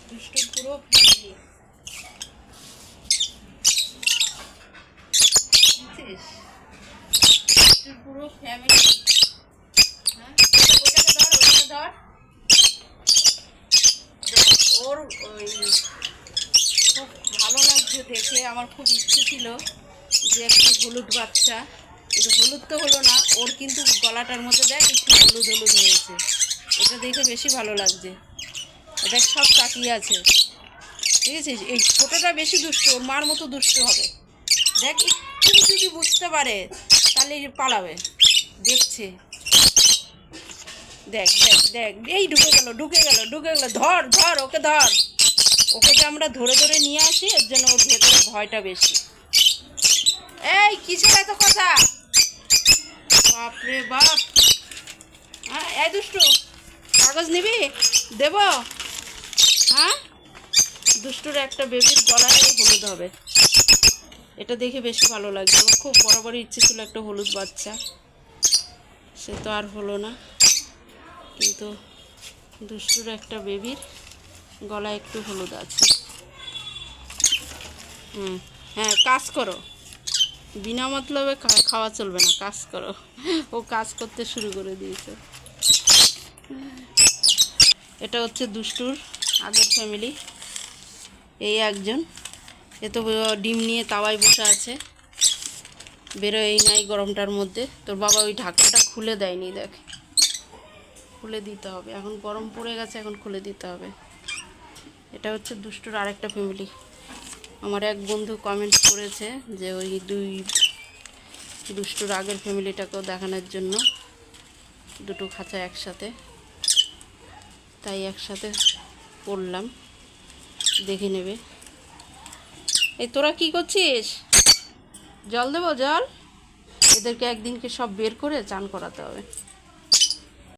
দুষ্টুর পুরো ফ্যামিলি। দুষ্টুর পুরো ফ্যামিলি। হ্যাঁ, ওটাকে ধর, ওটাকে ধর। ওর ওই খুব ভালো লাগছে দেখে, আমার খুব ইচ্ছে ছিল যে একটু হলুদ বাচ্চা, কিন্তু হলুদ তো হলো না, ওর কিন্তু গলাটার মধ্যে দেখ একটু হলুদ হলুদ হয়েছে। এটা দেখে বেশি ভালো লাগছে। এটা সব তাকিয়ে আছে, ঠিক আছে। এই ছোটোটা বেশি দুষ্ট, ওর মার মতো দুষ্ট হবে। দেখ একটু যদি বুঝতে পারে তাহলে পালাবে। দেখছে, দেখ দেখ দেখ, এই ঢুকে গেল ঢুকে গেল ঢুকে গেল। ধর ধর, ওকে ধর। ওকে যে আমরা ধরে ধরে নিয়ে আসি, এর জন্য ওর ভেতরে ভয়টা বেশি। এই কিসের এত কথা? বাপরে বাপ। হ্যাঁ, এই দুষ্টু, কাগজ নিবি? দেব? হ্যাঁ, দুষ্টুর একটা বেবির গলায় হলুদ হবে, এটা দেখে বেশি ভালো লাগছে। আমার খুব বড় বড় ইচ্ছে ছিল একটা হলুদ বাচ্চা, সে তো আর হলো না। কিন্তু দুষ্টুর একটা বেবির গলায় একটু হলুদ আছে। হ্যাঁ, কাজ করো, বিনা মতলবে খাওয়া চলবে না, কাজ করো। ও কাজ করতে শুরু করে দিয়েছে। এটা হচ্ছে দুষ্টুর আগের ফ্যামিলি। এই একজন, এ তো ডিম নিয়ে তাওয়ায় বসে আছে, বেরোয়ই নাই গরমটার মধ্যে। তোর বাবা ওই ঢাকনাটা খুলে দেয়নি, দেখ, খুলে দিতে হবে, এখন গরম পড়ে গেছে, এখন খুলে দিতে হবে। এটা হচ্ছে দুষ্টুর আরেকটা ফ্যামিলি। আমার এক বন্ধু কমেন্ট করেছে যে ওই দুষ্টুর আগের ফ্যামিলিটাকেও দেখানোর জন্য, দুটো খাঁচা একসাথে, তাই একসাথে করলাম, দেখে নেবে। এই তোরা কি করছিস? জল দেবো, জল? এদেরকে একদিনকে সব বের করে চান করাতে হবে।